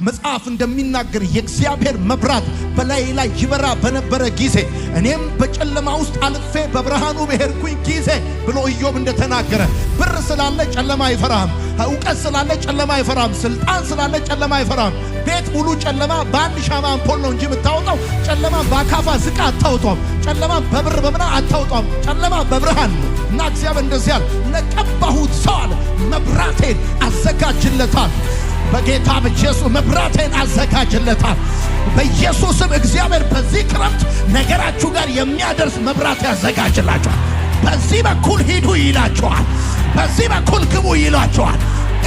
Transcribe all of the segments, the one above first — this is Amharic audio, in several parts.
መጽሐፍ እንደሚናገር የእግዚአብሔር መብራት በላይ ላይ ይበራ በነበረ ጊዜ እኔም በጨለማ ውስጥ አልፌ በብርሃኑ በሄድኩኝ ጊዜ ብሎ ኢዮብ እንደተናገረ ብር ስላለ ጨለማ አይፈራም፣ ዕውቀት ስላለ ጨለማ አይፈራም፣ ስልጣን ስላለ ጨለማ አይፈራም። ቤት ሙሉ ጨለማ በአንድ ሻማ አምፖል ነው እንጂ የምታወጣው ጨለማ በአካፋ ዝቃ አታውጣም። ጨለማ በብር በምና አታውጣም። ጨለማ በብርሃን ነው። እና እግዚአብሔር እንደዚህ አለ፣ ለቀባሁት ሰው አለ መብራቴን አዘጋጅለታል። በጌታ በኢየሱስ መብራቴን አዘጋጅለታል። በኢየሱስም እግዚአብሔር በዚህ ክረምት ነገራችሁ ጋር የሚያደርስ መብራት ያዘጋጅላችኋል። በዚህ በኩል ሂዱ ይላችኋል፣ በዚህ በኩል ግቡ ይላችኋል።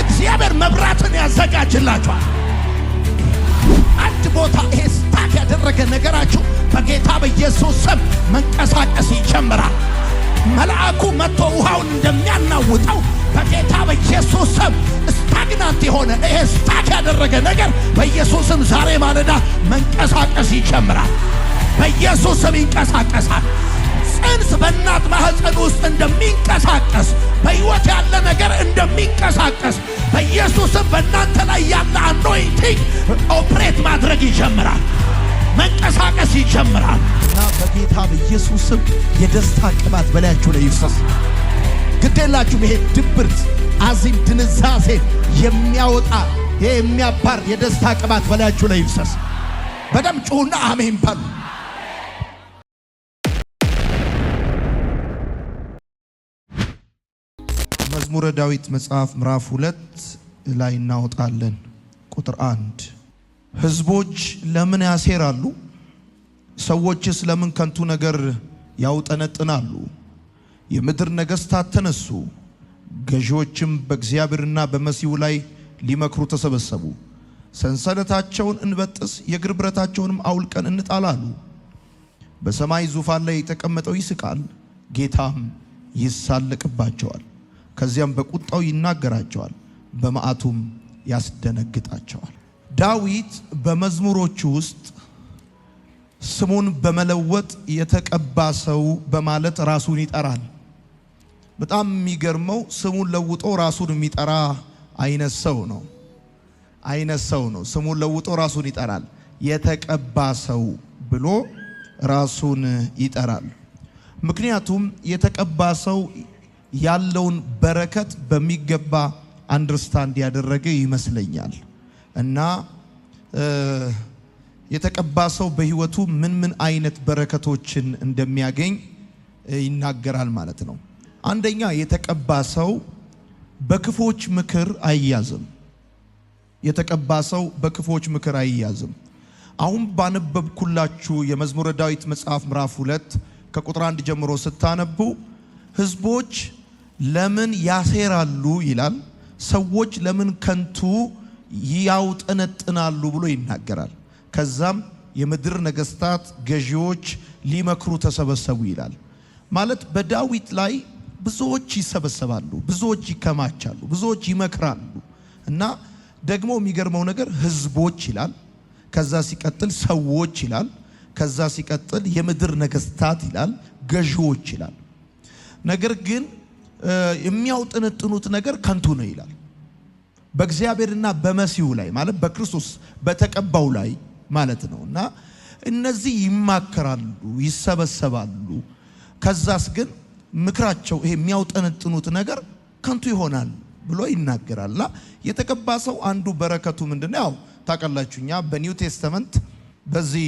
እግዚአብሔር መብራትን ያዘጋጅላችኋል። አንድ ቦታ ይሄ ስታክ ያደረገ ነገራችሁ በጌታ በኢየሱስ ስም መንቀሳቀስ ይጀምራል። መልአኩ መጥቶ ውሃውን እንደሚያናውጠው በጌታ በኢየሱስ ስም ስታግናንት የሆነ ይሄ ስታክ ያደረገ ነገር በኢየሱስ ስም ዛሬ ማለዳ መንቀሳቀስ ይጀምራል። በኢየሱስ ስም ይንቀሳቀሳል። ጽንስ በእናት ማህፀን ውስጥ እንደሚንቀሳቀስ በሕይወት ያለ ነገር እንደሚንቀሳቀስ በኢየሱስ ስም በእናንተ ላይ ያለ አኖይንቲንግ ኦፕሬት ማድረግ ይጀምራል። መንቀሳቀስ ይጀምራል። እና በጌታ በኢየሱስ ስም የደስታ ቅባት በላያችሁ ላይ ይፍሰስ። ግዴላችሁም ይሄ ድብርት፣ አዚም፣ ድንዛዜ የሚያወጣ የሚያባር የደስታ ቅባት በላያችሁ ላይ ይፍሰስ። በደም ጩሁና አሜን በሉ። መዝሙረ ዳዊት መጽሐፍ ምዕራፍ 2 ላይ እናወጣለን። ቁጥር 1 ሕዝቦች ለምን ያሴራሉ? ሰዎችስ ለምን ከንቱ ነገር ያውጠነጥናሉ? የምድር ነገሥታት ተነሱ፣ ገዢዎችም በእግዚአብሔርና በመሲሁ ላይ ሊመክሩ ተሰበሰቡ። ሰንሰለታቸውን እንበጥስ፣ የእግር ብረታቸውንም አውልቀን እንጣላሉ። በሰማይ ዙፋን ላይ የተቀመጠው ይስቃል፣ ጌታም ይሳለቅባቸዋል። ከዚያም በቁጣው ይናገራቸዋል፣ በመዓቱም ያስደነግጣቸዋል። ዳዊት በመዝሙሮቹ ውስጥ ስሙን በመለወጥ የተቀባ ሰው በማለት ራሱን ይጠራል። በጣም የሚገርመው ስሙን ለውጦ ራሱን የሚጠራ አይነት ሰው ነው። ስሙን ለውጦ ራሱን ይጠራል። የተቀባ ሰው ብሎ ራሱን ይጠራል። ምክንያቱም የተቀባ ሰው ያለውን በረከት በሚገባ አንደርስታንድ ያደረገ ይመስለኛል። እና የተቀባ ሰው በሕይወቱ ምን አይነት በረከቶችን እንደሚያገኝ ይናገራል ማለት ነው። አንደኛ የተቀባ ሰው በክፎች ምክር አይያዝም። የተቀባ ሰው በክፎች ምክር አይያዝም። አሁን ባነበብኩላችሁ የመዝሙረ ዳዊት መጽሐፍ ምዕራፍ 2 ከቁጥር 1 ጀምሮ ስታነቡ ሕዝቦች ለምን ያሴራሉ ይላል። ሰዎች ለምን ከንቱ ያውጠነጥናሉ ብሎ ይናገራል። ከዛም የምድር ነገሥታት ገዢዎች ሊመክሩ ተሰበሰቡ ይላል። ማለት በዳዊት ላይ ብዙዎች ይሰበሰባሉ፣ ብዙዎች ይከማቻሉ፣ ብዙዎች ይመክራሉ። እና ደግሞ የሚገርመው ነገር ሕዝቦች ይላል፣ ከዛ ሲቀጥል ሰዎች ይላል፣ ከዛ ሲቀጥል የምድር ነገሥታት ይላል፣ ገዢዎች ይላል። ነገር ግን የሚያውጠነጥኑት ነገር ከንቱ ነው ይላል። በእግዚአብሔርና በመሲሁ ላይ ማለት በክርስቶስ በተቀባው ላይ ማለት ነው። እና እነዚህ ይማከራሉ፣ ይሰበሰባሉ። ከዛስ ግን ምክራቸው ይሄ የሚያውጠነጥኑት ነገር ከንቱ ይሆናል ብሎ ይናገራልና የተቀባ ሰው አንዱ በረከቱ ምንድነው? ያው ታውቃላችሁኛ በኒው ቴስተመንት በዚህ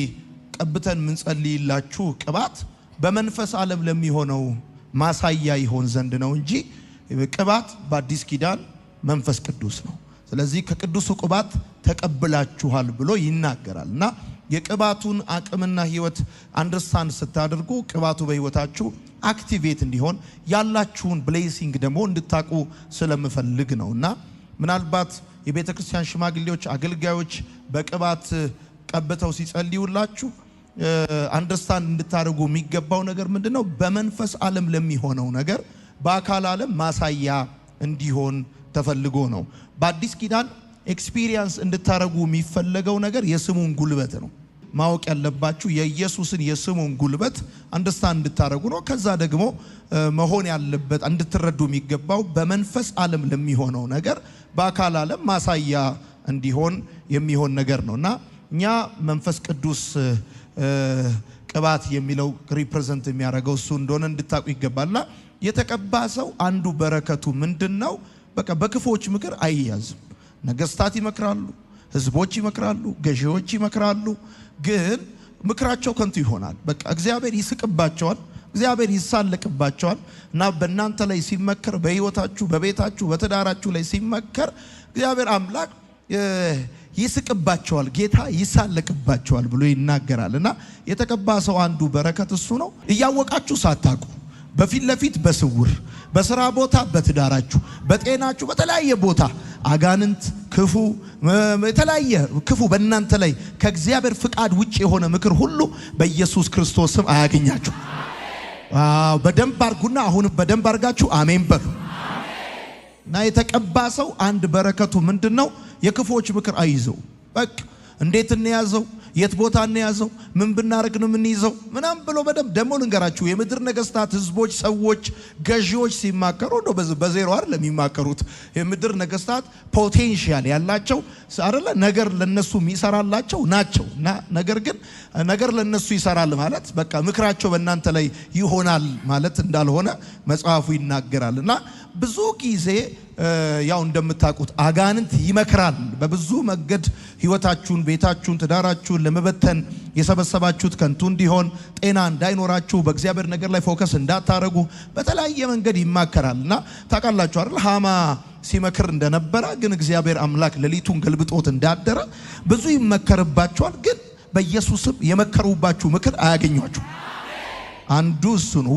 ቀብተን ምንጸልይላችሁ ቅባት በመንፈስ ዓለም ለሚሆነው ማሳያ ይሆን ዘንድ ነው እንጂ ቅባት በአዲስ ኪዳን መንፈስ ቅዱስ ነው። ስለዚህ ከቅዱሱ ቅባት ተቀብላችኋል ብሎ ይናገራል። እና የቅባቱን አቅምና ህይወት አንደርስታንድ ስታደርጉ ቅባቱ በህይወታችሁ አክቲቬት እንዲሆን ያላችሁን ብሌሲንግ ደግሞ እንድታቁ ስለምፈልግ ነው። እና ምናልባት የቤተ ክርስቲያን ሽማግሌዎች፣ አገልጋዮች በቅባት ቀብተው ሲጸልዩላችሁ አንደርስታንድ እንድታደርጉ የሚገባው ነገር ምንድነው? በመንፈስ ዓለም ለሚሆነው ነገር በአካል ዓለም ማሳያ እንዲሆን ተፈልጎ ነው። በአዲስ ኪዳን ኤክስፒሪየንስ እንድታረጉ የሚፈለገው ነገር የስሙን ጉልበት ነው። ማወቅ ያለባችሁ የኢየሱስን የስሙን ጉልበት አንደርስታንድ እንድታረጉ ነው። ከዛ ደግሞ መሆን ያለበት እንድትረዱ የሚገባው በመንፈስ ዓለም ለሚሆነው ነገር በአካል ዓለም ማሳያ እንዲሆን የሚሆን ነገር ነውና እኛ መንፈስ ቅዱስ ቅባት የሚለው ሪፕሬዘንት የሚያደርገው እሱ እንደሆነ እንድታውቁ ይገባልና የተቀባ ሰው አንዱ በረከቱ ምንድነው? በቃ በክፎች ምክር አይያዝም። ነገስታት ይመክራሉ፣ ህዝቦች ይመክራሉ፣ ገዢዎች ይመክራሉ፣ ግን ምክራቸው ከንቱ ይሆናል። በቃ እግዚአብሔር ይስቅባቸዋል፣ እግዚአብሔር ይሳለቅባቸዋል። እና በእናንተ ላይ ሲመከር፣ በህይወታችሁ፣ በቤታችሁ፣ በትዳራችሁ ላይ ሲመከር እግዚአብሔር አምላክ ይስቅባቸዋል፣ ጌታ ይሳለቅባቸዋል ብሎ ይናገራልና የተቀባ ሰው አንዱ በረከት እሱ ነው። እያወቃችሁ ሳታውቁ በፊት ለፊት በስውር በስራ ቦታ፣ በትዳራችሁ፣ በጤናችሁ፣ በተለያየ ቦታ አጋንንት ክፉ የተለያየ ክፉ በእናንተ ላይ ከእግዚአብሔር ፍቃድ ውጭ የሆነ ምክር ሁሉ በኢየሱስ ክርስቶስ ስም አያገኛችሁ። በደንብ አርጉና አሁን በደንብ አርጋችሁ አሜን በሉ። እና የተቀባ ሰው አንድ በረከቱ ምንድነው? የክፎች ምክር አይይዘው። በቃ እንዴት እንያዘው፣ የት ቦታ እንያዘው፣ ምን ብናረግ ነው የምንይዘው ምናም ብሎ በደንብ ደሞ ልንገራችሁ። የምድር ነገስታት፣ ህዝቦች፣ ሰዎች፣ ገዢዎች ሲማከሩ ነው በዜሮ አይደለም የሚማከሩት። የምድር ነገስታት ፖቴንሻል ያላቸው አይደለ ነገር ለነሱ የሚሰራላቸው ናቸው። እና ነገር ግን ነገር ለነሱ ይሰራል ማለት በቃ ምክራቸው በእናንተ ላይ ይሆናል ማለት እንዳልሆነ መጽሐፉ ይናገራልና ብዙ ጊዜ ያው እንደምታውቁት አጋንንት ይመክራል በብዙ መንገድ ህይወታችሁን፣ ቤታችሁን፣ ትዳራችሁን ለመበተን የሰበሰባችሁት ከንቱ እንዲሆን፣ ጤና እንዳይኖራችሁ፣ በእግዚአብሔር ነገር ላይ ፎከስ እንዳታረጉ በተለያየ መንገድ ይማከራልና ታውቃላችሁ አይደል? ሃማ ሲመክር እንደነበረ ግን እግዚአብሔር አምላክ ሌሊቱን ገልብጦት እንዳደረ ብዙ ይመከርባችኋል። ግን በኢየሱስም የመከሩባችሁ ምክር አያገኟችሁ። አንዱ እሱ ነው።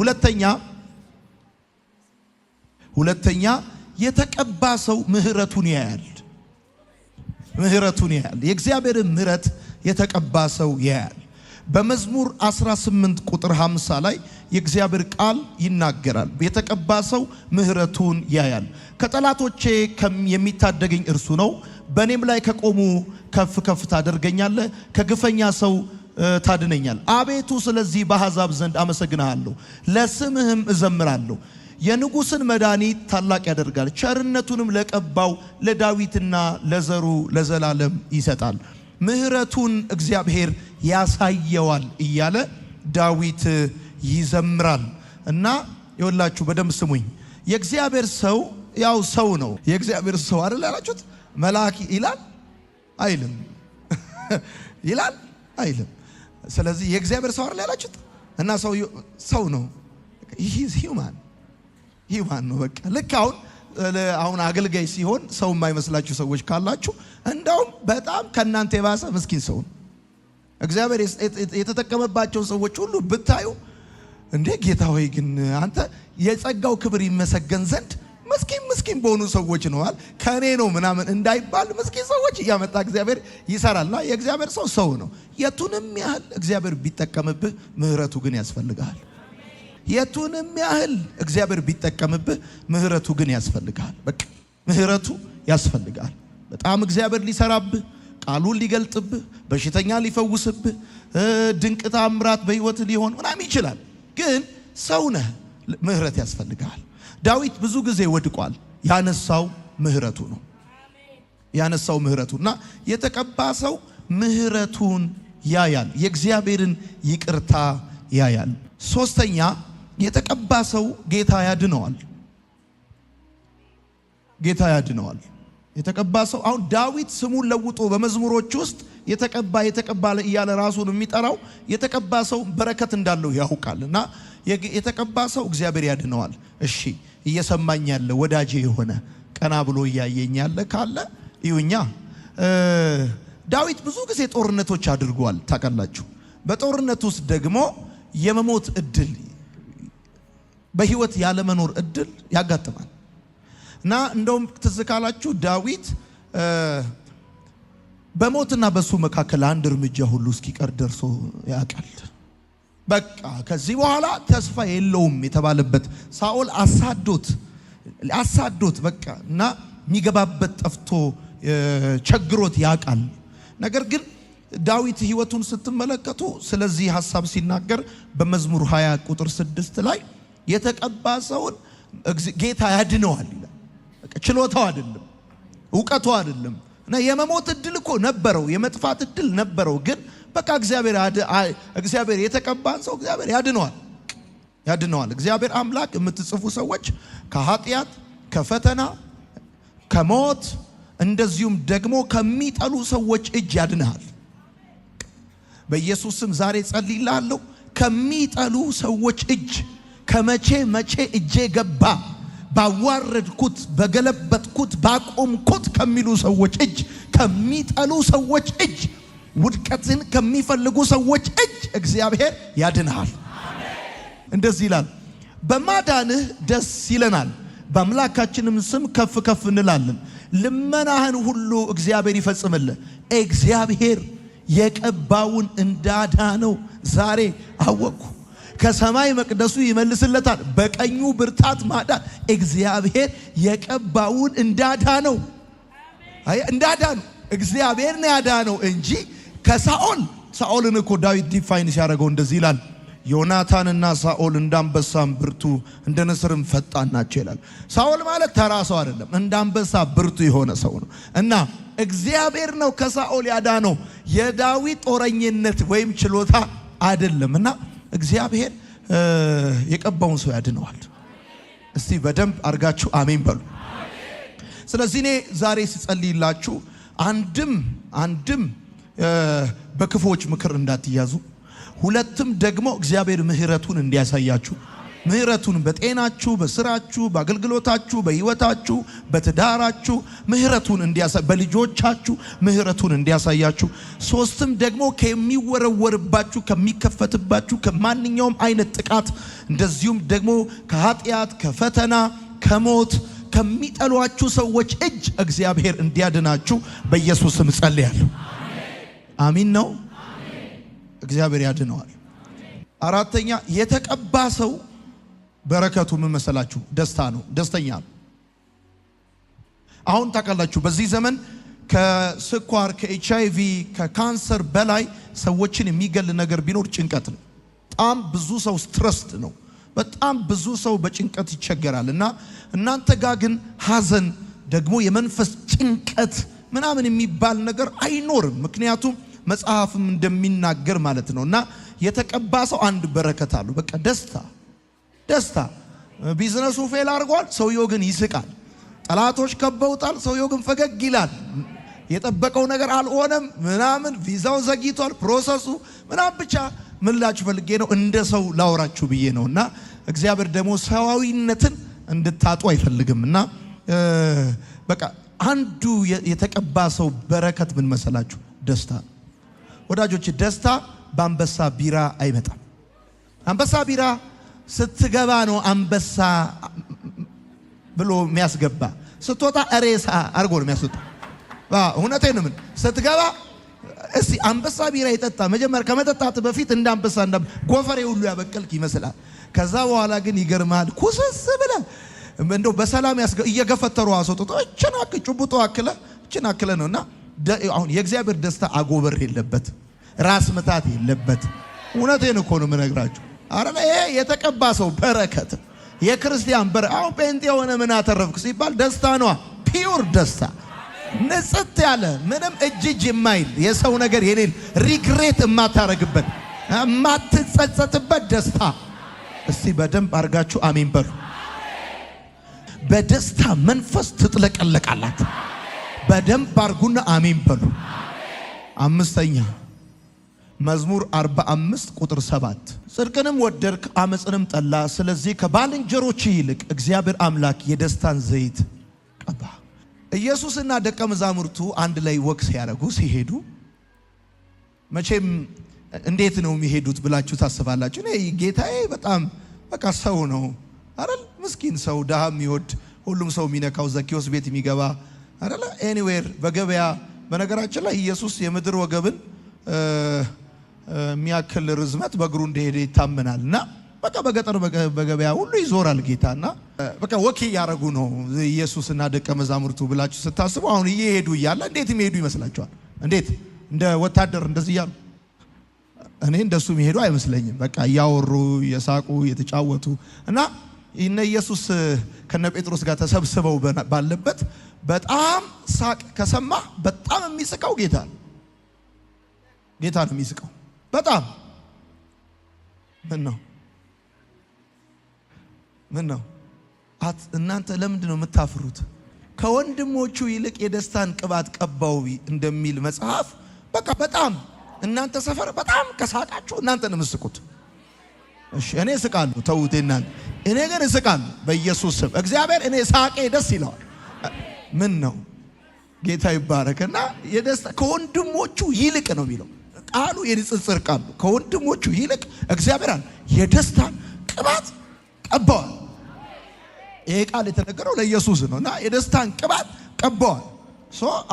ሁለተኛ የተቀባ ሰው ምህረቱን ያያል። ምህረቱን ያያል። የእግዚአብሔርን ምህረት የተቀባ ሰው ያያል። በመዝሙር 18 ቁጥር 50 ላይ የእግዚአብሔር ቃል ይናገራል። የተቀባ ሰው ምህረቱን ያያል። ከጠላቶቼ የሚታደገኝ እርሱ ነው። በእኔም ላይ ከቆሙ ከፍ ከፍ ታደርገኛለህ፣ ከግፈኛ ሰው ታድነኛል። አቤቱ ስለዚህ በአሕዛብ ዘንድ አመሰግንሃለሁ፣ ለስምህም እዘምራለሁ። የንጉሥን መድኃኒት ታላቅ ያደርጋል፣ ቸርነቱንም ለቀባው ለዳዊትና ለዘሩ ለዘላለም ይሰጣል። ምህረቱን እግዚአብሔር ያሳየዋል እያለ ዳዊት ይዘምራል። እና ይወላችሁ በደንብ ስሙኝ። የእግዚአብሔር ሰው ያው ሰው ነው። የእግዚአብሔር ሰው አይደል ያላችሁት? መልአክ ይላል አይልም? ይላል አይልም? ስለዚህ የእግዚአብሔር ሰው አይደል ያላችሁት? እና ሰው ነው። he's human ነው። በቃ ልክ አሁን አገልጋይ ሲሆን ሰው የማይመስላችሁ ሰዎች ካላችሁ እንደውም በጣም ከናንተ የባሰ ምስኪን ሰው ነው። እግዚአብሔር የተጠቀመባቸው ሰዎች ሁሉ ብታዩ እንዴ ጌታ ሆይ ግን አንተ የጸጋው ክብር ይመሰገን ዘንድ ምስኪን በሆኑ ሰዎች ነዋል ከኔ ነው ምናምን እንዳይባል ምስኪን ሰዎች እያመጣ እግዚአብሔር ይሰራልና የእግዚአብሔር ሰው ነው። የቱንም ያህል እግዚአብሔር ቢጠቀምብህ ምህረቱ ግን ያስፈልጋል። የቱንም ያህል እግዚአብሔር ቢጠቀምብህ ምህረቱ ግን ያስፈልጋል። በቃ ምህረቱ ያስፈልጋል። በጣም እግዚአብሔር ሊሰራብህ፣ ቃሉን ሊገልጥብህ፣ በሽተኛ ሊፈውስብህ፣ ድንቅ ተአምራት በህይወት ሊሆን ምናምን ይችላል። ግን ሰው ነህ፣ ምህረት ያስፈልጋል። ዳዊት ብዙ ጊዜ ወድቋል። ያነሳው ምህረቱ ነው። ያነሳው ምህረቱና የተቀባ ሰው ምህረቱን ያያል፣ የእግዚአብሔርን ይቅርታ ያያል። ሶስተኛ የተቀባ ሰው ጌታ ያድነዋል። ጌታ ያድነዋል። የተቀባ ሰው አሁን ዳዊት ስሙን ለውጦ በመዝሙሮች ውስጥ የተቀባ እያለ ራሱን የሚጠራው የተቀባ ሰው በረከት እንዳለው ያውቃልና የተቀባ ሰው እግዚአብሔር ያድነዋል። እሺ እየሰማኝ ያለ ወዳጄ የሆነ ቀና ብሎ እያየኝ ያለ ካለ ይሁኛ። ዳዊት ብዙ ጊዜ ጦርነቶች አድርጓል ታውቃላችሁ። በጦርነት ውስጥ ደግሞ የመሞት እድል፣ በህይወት ያለ መኖር እድል ያጋጥማል። እና እንደውም ትዝ ካላችሁ ዳዊት በሞትና በሱ መካከል አንድ እርምጃ ሁሉ እስኪቀር ደርሶ ያውቃል። በቃ ከዚህ በኋላ ተስፋ የለውም የተባለበት ሳኦል አሳዶት በቃ እና የሚገባበት ጠፍቶ ቸግሮት ያውቃል። ነገር ግን ዳዊት ህይወቱን ስትመለከቱ ስለዚህ ሐሳብ ሲናገር በመዝሙር 20 ቁጥር 6 ላይ የተቀባ ሰውን ጌታ ያድነዋል ይላል። በቃ ችሎታው አይደለም፣ ዕውቀቱ አይደለም፣ እና የመሞት እድል እኮ ነበረው የመጥፋት እድል ነበረው ግን በቃ እግዚአብሔር የተቀባን ሰው እግዚአብሔር ያድነዋል እግዚአብሔር አምላክ የምትጽፉ ሰዎች ከኃጢአት ከፈተና ከሞት እንደዚሁም ደግሞ ከሚጠሉ ሰዎች እጅ ያድነሃል በኢየሱስ ስም ዛሬ ጸልይልሃለሁ ከሚጠሉ ሰዎች እጅ ከመቼ እጄ ገባ ባዋረድኩት በገለበጥኩት ባቆምኩት ከሚሉ ሰዎች እጅ ከሚጠሉ ሰዎች እጅ ውድቀትን ከሚፈልጉ ሰዎች እጅ እግዚአብሔር ያድነሃል እንደዚህ ይላል በማዳንህ ደስ ይለናል በአምላካችንም ስም ከፍ እንላለን ልመናህን ሁሉ እግዚአብሔር ይፈጽምልህ እግዚአብሔር የቀባውን እንዳዳነው ዛሬ አወቅኩ ከሰማይ መቅደሱ ይመልስለታል በቀኙ ብርታት ማዳን እግዚአብሔር የቀባውን እንዳዳነው እግዚአብሔር ነው ያዳነው እንጂ ሳኦልን እኮ ዳዊት ዲፋይን ሲያደርገው እንደዚህ ይላል ዮናታንና ሳኦል እንዳንበሳም ብርቱ እንደ ንስርም ፈጣን ናቸው ይላል ሳኦል ማለት ተራ ሰው አይደለም እንዳንበሳ ብርቱ የሆነ ሰው ነው እና እግዚአብሔር ነው ከሳኦል ያዳነው የዳዊት ጦረኝነት ወይም ችሎታ አይደለምና እግዚአብሔር የቀባውን ሰው ያድነዋል እስቲ በደንብ አርጋችሁ አሜን በሉ ስለዚህ እኔ ዛሬ ሲጸልይላችሁ አንድም በክፎች ምክር እንዳትያዙ ሁለትም ደግሞ እግዚአብሔር ምህረቱን እንዲያሳያችሁ ምህረቱን በጤናችሁ በስራችሁ በአገልግሎታችሁ በህይወታችሁ በትዳራችሁ ምህረቱን እንዲያሳይ በልጆቻችሁ ምህረቱን እንዲያሳያችሁ ሶስትም ደግሞ ከሚወረወርባችሁ ከሚከፈትባችሁ ከማንኛውም አይነት ጥቃት እንደዚሁም ደግሞ ከኃጢአት ከፈተና ከሞት ከሚጠሏችሁ ሰዎች እጅ እግዚአብሔር እንዲያድናችሁ በኢየሱስ ስም ጸልያለሁ አሜን ነው እግዚአብሔር ያድነዋል አራተኛ የተቀባ ሰው በረከቱ ምን መሰላችሁ ደስታ ነው ደስተኛ ነው አሁን ታውቃላችሁ በዚህ ዘመን ከስኳር ከኤችአይቪ ከካንሰር በላይ ሰዎችን የሚገል ነገር ቢኖር ጭንቀት ነው በጣም ብዙ ሰው ስትረስድ ነው በጣም ብዙ ሰው በጭንቀት ይቸገራል እና እናንተ ጋር ግን ሐዘን ደግሞ የመንፈስ ጭንቀት ምናምን የሚባል ነገር አይኖርም ምክንያቱም መጽሐፍም እንደሚናገር ማለት ነውና የተቀባ ሰው አንድ በረከት አለው በቃ ደስታ ቢዝነሱ ፌል አድርጓል ሰውየው ግን ይስቃል ጠላቶች ከበውታል ሰውየው ግን ፈገግ ይላል የጠበቀው ነገር አልሆነም ምናምን ቪዛው ዘግይቷል ፕሮሰሱ ምናምን ብቻ ምን ላችሁ ፈልጌ ነው እንደ ሰው ላወራችሁ ብዬ ነውና እግዚአብሔር ደግሞ ሰዋዊነትን እንድታጡ አይፈልግምና በቃ አንዱ የተቀባ ሰው በረከት ምን መሰላችሁ ደስታ ወዳጆች ደስታ በአንበሳ ቢራ አይመጣም አንበሳ ቢራ ስትገባ ነው አንበሳ ብሎ የሚያስገባ ስትወጣ ሬሳ አርጎ ነው የሚያስወጣ እውነቴን ነው ስትገባ እስቲ አንበሳ ቢራ ይጠጣ መጀመር ከመጠጣት በፊት እንደ አንበሳ ጎፈሬ ሁሉ ያበቀልክ ይመስላል ከዛ በኋላ ግን ይገርማል ኩስስ ብለ እንደው በሰላም እየገፈተሩ አስወጥቶ እችናክ ጭቡጦ አክለ ነውና አሁን የእግዚአብሔር ደስታ አጎበር የለበት ራስ መታት የለበት እውነቴን እኮ ነው የምነግራችሁ አረና ይሄ የተቀባ ሰው በረከት የክርስቲያን አሁን ጴንጤ የሆነ ምን አተረፍክ ሲባል ደስታ ነው ፒውር ደስታ ንጽት ያለ ምንም እጅ የማይል የሰው ነገር የሌለ ሪግሬት የማታረግበት የማትጸጸትበት ደስታ እስቲ በደንብ አርጋችሁ አሜን በሉ በደስታ መንፈስ ትጥለቀለቃላችሁ በደንብ አርጉና አሜን በሉ አምስተኛ መዝሙር 45 ቁጥር 7 ጽድቅንም ወደድክ አመጽንም ጠላ ስለዚህ ከባልንጀሮች ይልቅ እግዚአብሔር አምላክ የደስታን ዘይት ቀባ ኢየሱስና ደቀ መዛሙርቱ አንድ ላይ ወክ ሲያረጉ ሲሄዱ መቼም እንዴት ነው የሚሄዱት ብላችሁ ታስባላችሁ እኔ ጌታዬ በጣም በቃ ሰው ነው አይደል ምስኪን ሰው ዳሃም ይወድ ሁሉም ሰው የሚነካው ዘኪዮስ ቤት የሚገባ አይደል ኤኒዌር በገበያ በነገራችን ላይ ኢየሱስ የምድር ወገብን የሚያክል ርዝመት በእግሩ እንደሄደ ይታመናልና በቃ በገጠር በገበያ ሁሉ ይዞራል ጌታና በቃ ወኪ ያረጉ ነው ኢየሱስና ደቀ መዛሙርቱ ብላችሁ ስታስቡ አሁን እየሄዱ ይያለ እንዴት የሚሄዱ ይመስላችኋል እንዴት እንደ ወታደር እንደዚህ ያሉ እኔ እንደሱ የሚሄዱ አይመስለኝም በቃ ያወሩ የሳቁ የተጫወቱ እና እነ ኢየሱስ ከነ ጴጥሮስ ጋር ተሰብስበው ባለበት በጣም ሳቅ ከሰማ በጣም የሚስቀው ጌታ ነው የሚስቀው በጣም ምን ነው እናንተ ለምንድን ነው የምታፍሩት? ከወንድሞቹ ይልቅ የደስታን ቅባት ቀባው እንደሚል መጽሐፍ በቃ በጣም እናንተ ሰፈር በጣም ከሳቃችሁ እናንተ ነው የምትስቁት። እሺ እኔ እስቃለሁ ተውቴና እኔ ግን እስቃለሁ በኢየሱስ ስም። እግዚአብሔር እኔ ሳቄ ደስ ይለዋል። ምን ነው ጌታ ይባረክና የደስታ ከወንድሞቹ ይልቅ ነው የሚለው ቃሉ የንጽጽር ቃሉ ከወንድሞቹ ይልቅ እግዚአብሔር የደስታን ቅባት ቀባዋል። ይሄ ቃል የተነገረው ለኢየሱስ ነውና የደስታን ቅባት ቀባዋል።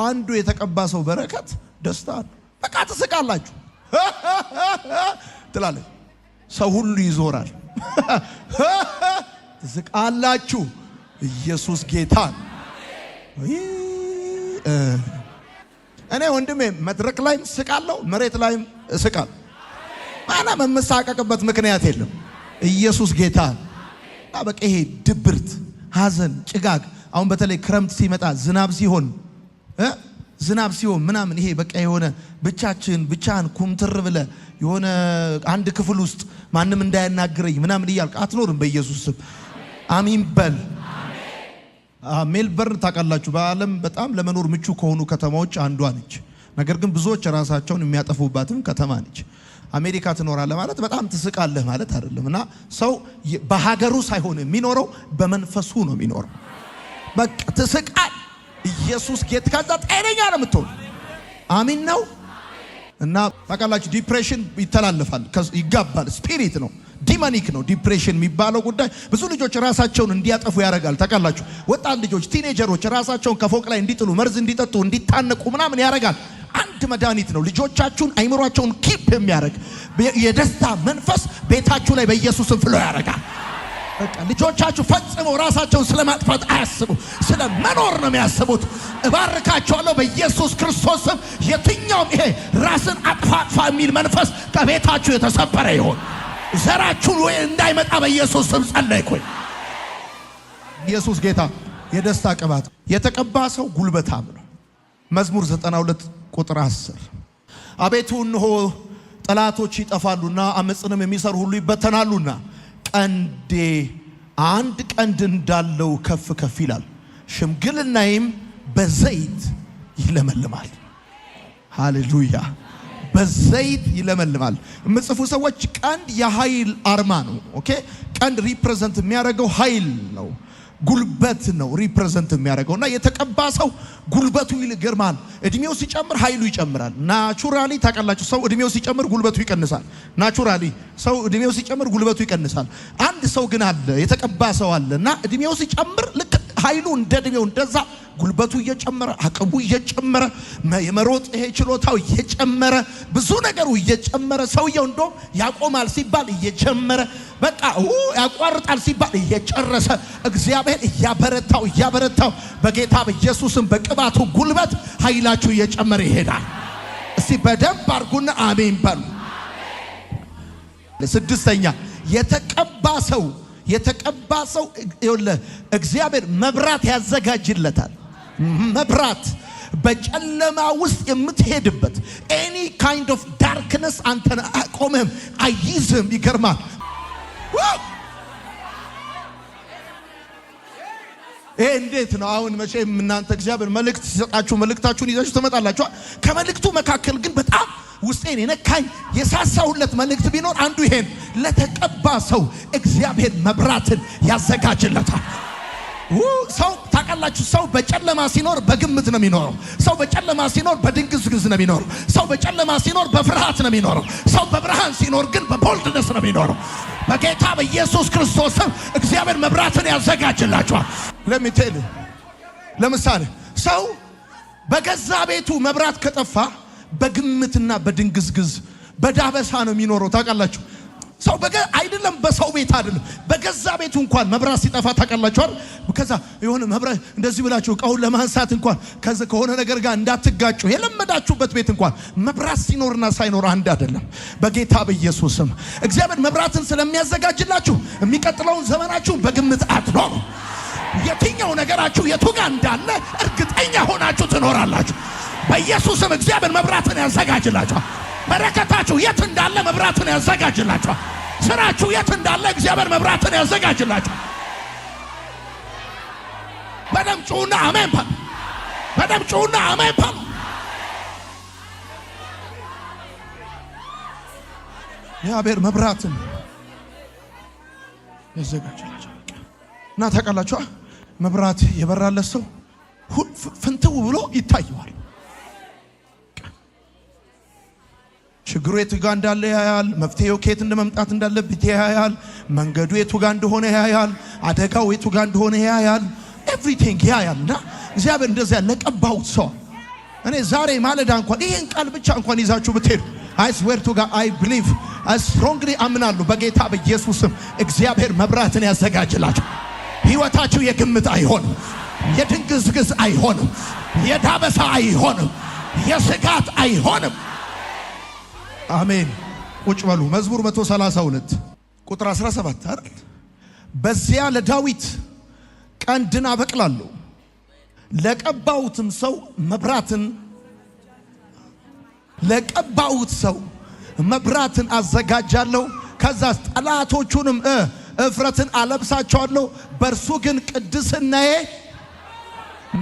አንዱ የተቀባ ሰው በረከት ደስታ ነው። በቃ ትስቃላችሁ ትላለች። ሰው ሁሉ ይዞራል። ትስቃላችሁ። ኢየሱስ ጌታ። እኔ ወንድሜ መድረክ ላይም ስቃለሁ፣ መሬት ላይም እስቃለሁ። ማንም የምሳቀቅበት ምክንያት የለም። ኢየሱስ ጌታ። በቃ ይሄ ድብርት፣ ሐዘን፣ ጭጋግ አሁን በተለይ ክረምት ሲመጣ ዝናብ ሲሆን ምናምን ይሄ በቃ የሆነ ብቻህን ኩምትር ብለ የሆነ አንድ ክፍል ውስጥ ማንም እንዳያናግረኝ ምናምን እያልክ አትኖርም። በኢየሱስ ስም አሜን በል። ሜልበርን ታውቃላችሁ፣ በዓለም በጣም ለመኖር ምቹ ከሆኑ ከተማዎች አንዷ ነች። ነገር ግን ብዙዎች ራሳቸውን የሚያጠፉባትም ከተማ ነች። አሜሪካ ትኖራለህ ማለት በጣም ትስቃለህ ማለት አይደለም። እና ሰው በሀገሩ ሳይሆን የሚኖረው በመንፈሱ ነው የሚኖረው። በቃ ትስቃል። ኢየሱስ ጌታ። ከዛ ጤነኛ ነው የምትሆን። አሜን ነው። እና ታውቃላችሁ ዲፕሬሽን ይተላለፋል፣ ይጋባል። ስፒሪት ነው፣ ዲማኒክ ነው ዲፕሬሽን የሚባለው ጉዳይ። ብዙ ልጆች ራሳቸውን እንዲያጠፉ ያደርጋል። ታውቃላችሁ ወጣት ልጆች፣ ቲኔጀሮች ራሳቸውን ከፎቅ ላይ እንዲጥሉ፣ መርዝ እንዲጠጡ፣ እንዲታነቁ ምናምን ያደርጋል። አንድ መድኃኒት ነው ልጆቻችሁን አይምሯቸውን ኪፕ የሚያደርግ የደስታ መንፈስ ቤታችሁ ላይ በኢየሱስም ፍሎ ያደርጋል። በቃ ልጆቻችሁ ፈጽመው ራሳቸውን ስለማጥፋት አያስቡ፣ ስለ መኖር ነው የሚያስቡት። እባርካቸዋለሁ በኢየሱስ ክርስቶስ ስም። የትኛውም ይሄ ራስን አጥፋ የሚል መንፈስ ከቤታችሁ የተሰበረ ይሁን። ዘራችሁን ወይ እንዳይመጣ በኢየሱስ ስም ጸለይኩኝ። ኢየሱስ ጌታ። የደስታ ቅባት የተቀባ ሰው ጉልበታም ነው። መዝሙር 92 ቁጥር 10 አቤቱ እነሆ ጠላቶች ይጠፋሉና አመጽንም የሚሰሩ ሁሉ ይበተናሉና ቀንዴ አንድ ቀንድ እንዳለው ከፍ ከፍ ይላል፣ ሽምግልናዬም በዘይት ይለመልማል። ሃሌሉያ። በዘይት ይለመልማል። የምጽፉ ሰዎች ቀንድ የኃይል አርማ ነው። ኦኬ ቀንድ ሪፕሬዘንት የሚያደርገው ኃይል ነው፣ ጉልበት ነው ሪፕሬዘንት የሚያደርገውና የተቀባ ሰው ጉልበቱ ይገርማል። እድሜው ሲጨምር ኃይሉ ይጨምራል። ናቹራሊ ታውቃላችሁ፣ ሰው እድሜው ሲጨምር ጉልበቱ ይቀንሳል። ናቹራሊ ሰው እድሜው ሲጨምር ጉልበቱ ይቀንሳል። አንድ ሰው ግን አለ የተቀባ ሰው አለና እድሜው ሲጨምር ልክ ኃይሉ እንደ እድሜው እንደዛ ጉልበቱ እየጨመረ አቅሙ እየጨመረ የመሮጥ ይሄ ችሎታው እየጨመረ ብዙ ነገሩ እየጨመረ ሰውየው እንደውም ያቆማል ሲባል እየጀመረ በቃ ያቋርጣል ሲባል እየጨረሰ እግዚአብሔር እያበረታው በጌታ በኢየሱስም በቅባቱ ጉልበት ኃይላችሁ እየጨመረ ይሄዳል። እስቲ በደንብ አርጉና አሜን በሉ። ስድስተኛ የተቀባ ሰው እግዚአብሔር መብራት ያዘጋጅለታል። መብራት በጨለማ ውስጥ የምትሄድበት ኤኒ ካይንድ ኦፍ ዳርክነስ አንተን አቆምህም፣ አይዝም። ይገርማል። ይሄ እንዴት ነው? አሁን መቼም እናንተ እግዚአብሔር መልእክት ሲሰጣችሁ መልእክታችሁን ይዛችሁ ትመጣላችሁ። ከመልእክቱ መካከል ግን በጣም ውስጤን የነካኝ የሳሳውለት መልእክት ቢኖር አንዱ ይሄን ለተቀባ ሰው እግዚአብሔር መብራትን ያዘጋጅለታል። ሰው ታውቃላችሁ፣ ሰው በጨለማ ሲኖር በግምት ነው የሚኖረው። ሰው በጨለማ ሲኖር በድንግዝግዝ ነው የሚኖረው። ሰው በጨለማ ሲኖር በፍርሃት ነው የሚኖረው። ሰው በብርሃን ሲኖር ግን በቦልድነስ ነው የሚኖረው። በጌታ በኢየሱስ ክርስቶስ እግዚአብሔር መብራትን ያዘጋጅላችኋል። ለምሳሌ ሰው በገዛ ቤቱ መብራት ከጠፋ በግምትና በድንግዝግዝ በዳበሳ ነው የሚኖረው። ታውቃላችሁ ሰው አይደለም በሰው ቤት አይደለም በገዛ ቤቱ እንኳን መብራት ሲጠፋ ታቀላችኋል። ከዛ የሆነ መብራት እንደዚህ ብላችሁ እቃውን ለማንሳት እንኳን ከዛ ከሆነ ነገር ጋር እንዳትጋጩ የለመዳችሁበት ቤት እንኳን መብራት ሲኖርና ሳይኖር አንድ አይደለም። በጌታ በኢየሱስም እግዚአብሔር መብራትን ስለሚያዘጋጅላችሁ የሚቀጥለውን ዘመናችሁ በግምት አትኖሩ። የትኛው ነገራችሁ የቱ ጋር እንዳለ እርግጠኛ ሆናችሁ ትኖራላችሁ። በኢየሱስም እግዚአብሔር መብራትን ያዘጋጅላችኋል። በረከታችሁ የት እንዳለ መብራትን ያዘጋጅላችኋል። ስራችሁ የት እንዳለ እግዚአብሔር መብራትን ያዘጋጅላችኋል። በደም ጩና አሜን በል። በደም ጩና አሜን በል። እግዚአብሔር መብራትን ያዘጋጅላችኋል። እና ታውቃላችሁ መብራት የበራለት ሰው ፍንትው ብሎ ይታየዋል። ችግሩ የቱ ጋር እንዳለ ያያል። መፍትሄው ከየት እንደመምጣት እንዳለበት ያያል። መንገዱ የቱ ጋር እንደሆነ ያያል። አደጋው የቱ ጋር እንደሆነ ያያል። ኤቭሪቲንግ ያያል። እና እግዚአብሔር እንደዚያ ለቀባው ሰው እኔ ዛሬ ማለዳ እንኳን ይሄን ቃል ብቻ እንኳን ይዛችሁ ብትሄዱ I swear to God I believe I strongly አምናለሁ በጌታ በኢየሱስም እግዚአብሔር መብራትን ያዘጋጅላችሁ። ህይወታችሁ የግምት አይሆንም። የድንግዝግዝ አይሆንም። የዳበሳ አይሆንም። የስጋት አይሆንም። አሜን። ቁጭ በሉ። መዝሙር 132 ቁጥር 17 አይደል? በዚያ ለዳዊት ቀንድን አበቅላለሁ ለቀባውትም ሰው መብራትን አዘጋጃለሁ። ከዛ ጠላቶቹንም እፍረትን አለብሳቸዋለሁ። በእርሱ ግን ቅድስናዬ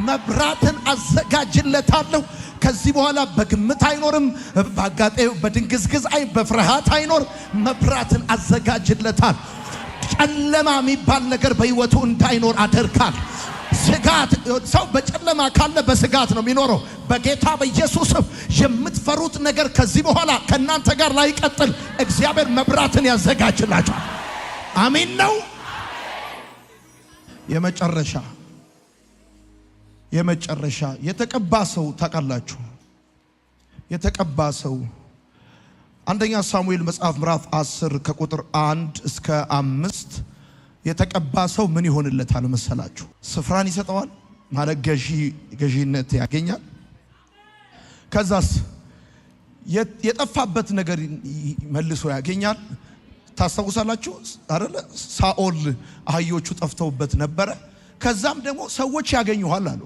መብራትን አዘጋጅለታለሁ። ከዚህ በኋላ በግምት አይኖርም። በድንግዝግዝ በፍርሃት አይኖር። መብራትን አዘጋጅለታል። ጨለማ የሚባል ነገር በህይወቱ እንዳይኖር አደርጋል። ስጋት ሰው በጨለማ ካለ በስጋት ነው የሚኖረው። በጌታ በኢየሱስም የምትፈሩት ነገር ከዚህ በኋላ ከናንተ ጋር ላይ ቀጥል። እግዚአብሔር መብራትን ያዘጋጅላችኋል። አሜን ነው። የመጨረሻ የተቀባ ሰው ታውቃላችሁ። የተቀባ ሰው አንደኛ ሳሙኤል መጽሐፍ ምዕራፍ 10 ከቁጥር 1 እስከ 5 የተቀባ ሰው ምን ይሆንለታል መሰላችሁ? ስፍራን ይሰጠዋል ማለት ገዢነት ያገኛል። ከዛስ የጠፋበት ነገር መልሶ ያገኛል። ታስታውሳላችሁ አይደለ? ሳኦል አህዮቹ ጠፍተውበት ነበረ። ከዛም ደግሞ ሰዎች ያገኙሃል አሉ።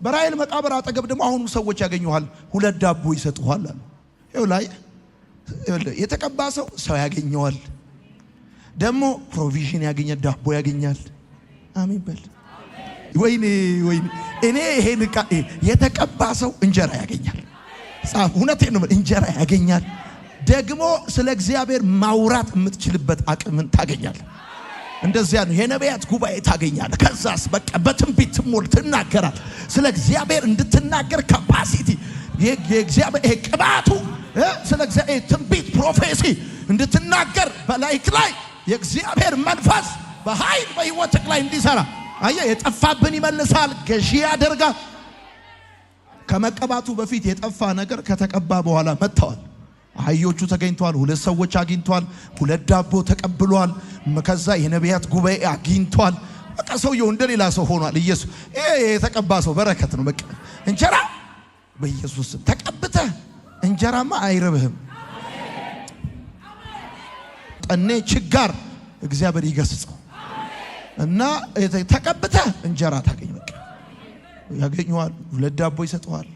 በራሔል መቃብር አጠገብ ደግሞ አሁኑ ሰዎች ያገኙሃል፣ 2 ዳቦ ይሰጡሃል አሉ። ይኸው ላይ የተቀባ ሰው ያገኘዋል፣ ደግሞ ፕሮቪዥን ያገኛል፣ ዳቦ ያገኛል። አሜን በል። ወይኔ እኔ ይሄን የተቀባ ሰው እንጀራ ያገኛል። እውነቴን ነው፣ እንጀራ ያገኛል። ደግሞ ስለ እግዚአብሔር ማውራት የምትችልበት አቅምን ታገኛለህ። እንደዚያ ነው። የነቢያት ጉባኤ ታገኛለህ። ከዛስ በቃ በትንቢት ትሞል ትናገራል። ስለ እግዚአብሔር እንድትናገር ካፓሲቲ የእግዚአብሔር ቅባቱ ስለ እግዚአብሔር ትንቢት ፕሮፌሲ እንድትናገር በላይክ ላይ የእግዚአብሔር መንፈስ በኃይል በህይወትህ ላይ እንዲሰራ አየህ። የጠፋብን ይመልሳል፣ ገዢ ያደርጋል። ከመቀባቱ በፊት የጠፋ ነገር ከተቀባ በኋላ መጥተዋል። አህዮቹ ተገኝተዋል፣ 2 ሰዎች አግኝተዋል፣ 2 ዳቦ ተቀብሏል። ከዛ የነቢያት ጉባኤ አግኝተዋል። በቃ ሰውየው እንደሌላ ሰው ሆኗል። ኢየሱስ የተቀባ ሰው በረከት ነው። በቃ እንጀራ በኢየሱስ ተቀብተህ እንጀራማ አይርብህም። ጠኔ ችጋር እግዚአብሔር ይገስጸው እና ተቀብተህ እንጀራ ታገኝ። በቃ ያገኘዋል፣ 2 ዳቦ ይሰጠዋል።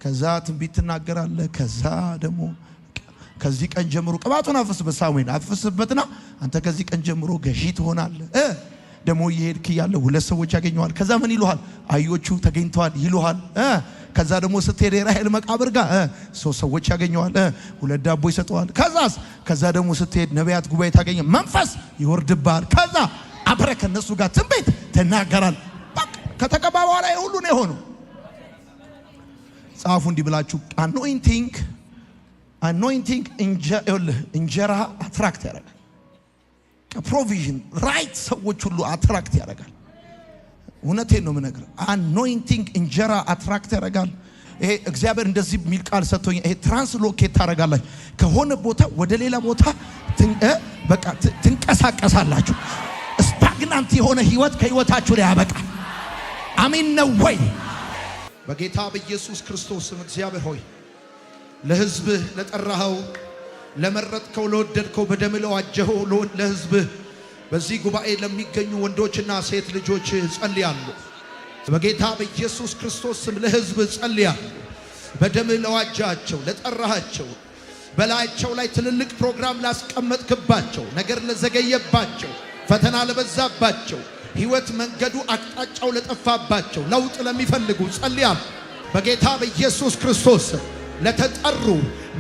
ከዛ ትንቢት ትናገራለህ። ከዛ ደግሞ ከዚህ ቀን ጀምሮ ቅባቱን አፍስበት፣ ሳሙኤል አፍስበትና አንተ ከዚህ ቀን ጀምሮ ገዢ ትሆናለህ። ደግሞ እየሄድክ ያለ 2 ሰዎች ያገኘዋል። ከዛ ምን ይሉሃል? አህዮቹ ተገኝተዋል ይሉሃል። ከዛ ደግሞ ስትሄድ የራሔል መቃብር ጋር 3 ሰዎች ያገኘዋል፣ 2 ዳቦ ይሰጠዋል። ከዛ ደግሞ ስትሄድ ነቢያት ጉባኤ ታገኘ፣ መንፈስ ይወርድብሃል። ከዛ አብረህ ከነሱ ጋር ትንቢት ትናገራል። በቃ ከተቀባ በኋላ ሁሉ ነው የሆነው። ጻፉ እንዲህ ብላችሁ አኖይንቲንግ እንጀራ አትራክት ያደርጋል። ፕሮቪዥን ራይት ሰዎች ሁሉ አትራክት ያደርጋል። እውነቴን ነው የምነግርህ። አኖይንቲንግ እንጀራ አትራክት ያደርጋል። ይሄ እግዚአብሔር እንደዚህ ሚል ቃል ሰጥቶኝ ይሄ ትራንስሎኬት ታረጋላችሁ ከሆነ ቦታ ወደ ሌላ ቦታ በቃ ትንቀሳቀሳላችሁ። ስታግናንት የሆነ ህይወት ከህይወታችሁ ላይ ያበቃል። አሜን ነው ወይ? በጌታ በኢየሱስ ክርስቶስ ስም እግዚአብሔር ሆይ ለህዝብህ ለጠራኸው ለመረጥከው ለወደድከው በደም ለዋጀኸው ለህዝብህ በዚህ ጉባኤ ለሚገኙ ወንዶችና ሴት ልጆች ጸልያለሁ። በጌታ በኢየሱስ ክርስቶስ ስም ለህዝብ ጸልያለሁ። በደም ለዋጃቸው ለጠራሃቸው በላያቸው ላይ ትልልቅ ፕሮግራም ላስቀመጥክባቸው ነገር ለዘገየባቸው ፈተና ለበዛባቸው ህይወት መንገዱ አቅጣጫው ለጠፋባቸው ለውጥ ለሚፈልጉ ጸልያለሁ። በጌታ በኢየሱስ ክርስቶስ ለተጠሩ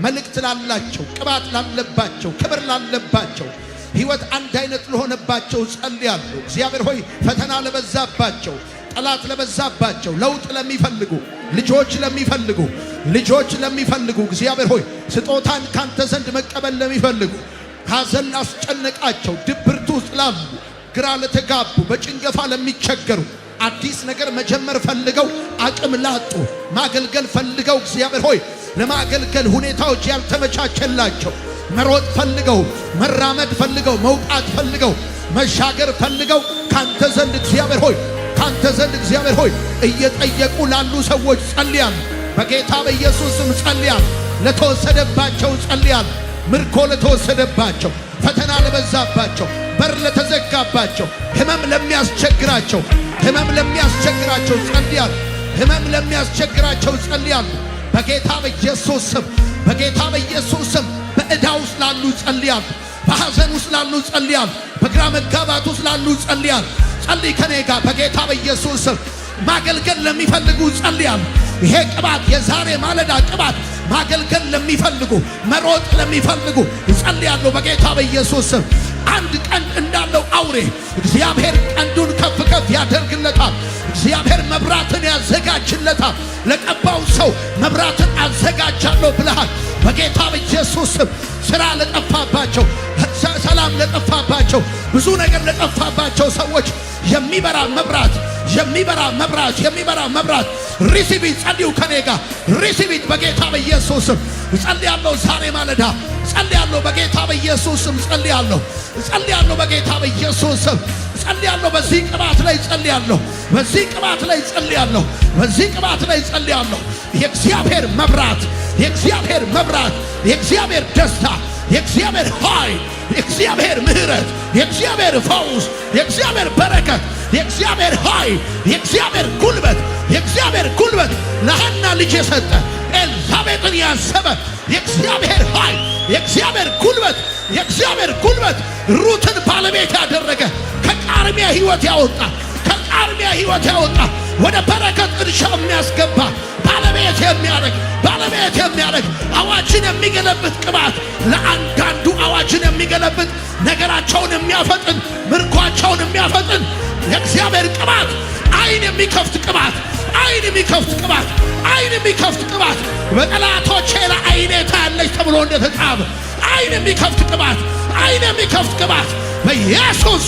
መልእክት ላላቸው ቅባት ላለባቸው ክብር ላለባቸው ህይወት አንድ አይነት ለሆነባቸው ጸልያለሁ። እግዚአብሔር ሆይ ፈተና ለበዛባቸው ጠላት ለበዛባቸው ለውጥ ለሚፈልጉ ልጆች ለሚፈልጉ እግዚአብሔር ሆይ ስጦታን ካንተ ዘንድ መቀበል ለሚፈልጉ ሐዘን ላስጨነቃቸው ድብርት ውስጥ ላሉ ግራ ለተጋቡ በጭንገፋ ለሚቸገሩ አዲስ ነገር መጀመር ፈልገው አቅም ላጡ ማገልገል ፈልገው እግዚአብሔር ሆይ ለማገልገል ሁኔታዎች ያልተመቻቸላቸው መሮጥ ፈልገው መራመድ ፈልገው መውጣት ፈልገው መሻገር ፈልገው ካንተ ዘንድ እግዚአብሔር ሆይ እየጠየቁ ላሉ ሰዎች ጸልያለሁ። በጌታ በኢየሱስ ስም ጸልያለሁ። ለተወሰደባቸው ጸልያለሁ። ምርኮ ለተወሰደባቸው ፈተና ለበዛባቸው በር ለተዘጋባቸው ህመም ለሚያስቸግራቸው ጸልያለሁ። በጌታ በኢየሱስ ስም በዕዳ ውስጥ ላሉ ጸልያለሁ። በሐዘን ውስጥ ላሉ ጸልያለሁ። በግራ መጋባት ውስጥ ላሉ ጸልያለሁ። ጸልይ ከኔ ጋር በጌታ በኢየሱስ ስም ማገልገል ለሚፈልጉ ጸልያለሁ። ይሄ ቅባት የዛሬ ማለዳ ቅባት ማገልገል ለሚፈልጉ መሮጥ ለሚፈልጉ ጸልያለሁ። በጌታ በኢየሱስ ስም አንድ ቀንድ እንዳለው አውሬ እግዚአብሔር ቀንዱን ከፍ ያደርግለታል። እግዚአብሔር መብራትን ያዘጋጅለታል። ለቀባው ሰው መብራትን አዘጋጃለሁ ብለሃል። በጌታ በኢየሱስ ስም ስራ ለጠፋባቸው ሰላም ለጠፋባቸው ብዙ ነገር ለጠፋባቸው ሰዎች የሚበራ መብራት ሪሲቭ ጸልዩ ከኔ ጋር ሪሲቭ በጌታ በኢየሱስ ስም ጸልያለሁ። ዛሬ ማለዳ ጸልያለሁ። በጌታ በኢየሱስ ስም ጸልያለሁ። በጌታ በኢየሱስ ስም ጸልያለሁ። በዚህ ቅባት ላይ ጸልያለሁ። የእግዚአብሔር መብራት የእግዚአብሔር ደስታ የእግዚአብሔር ኃይል የእግዚአብሔር ምሕረት የእግዚአብሔር ፈውስ የእግዚአብሔር በረከት የእግዚአብሔር ኃይል የእግዚአብሔር ጉልበት ለሐና ልጅ የሰጠ ኤልሳቤጥን ያሰበ የእግዚአብሔር ኃይል የእግዚአብሔር ጉልበት ሩትን ባለቤት ያደረገ ከቃርሚያ ሕይወት ያወጣ ወደ በረከት እርሻ የሚያስገባ ባለቤት የሚያደርግ አዋጅን የሚገለብጥ ቅባት ለአንዳንዱ አዋጅን የሚገለብጥ ነገራቸውን የሚያፈጥን ምርኳቸውን የሚያፈጥን የእግዚአብሔር ቅባት አይን የሚከፍት ቅባት በጠላቶቼ ላይ አይኔ ታያለች ተብሎ እንደተጻፈ አይን የሚከፍት ቅባት በኢየሱስ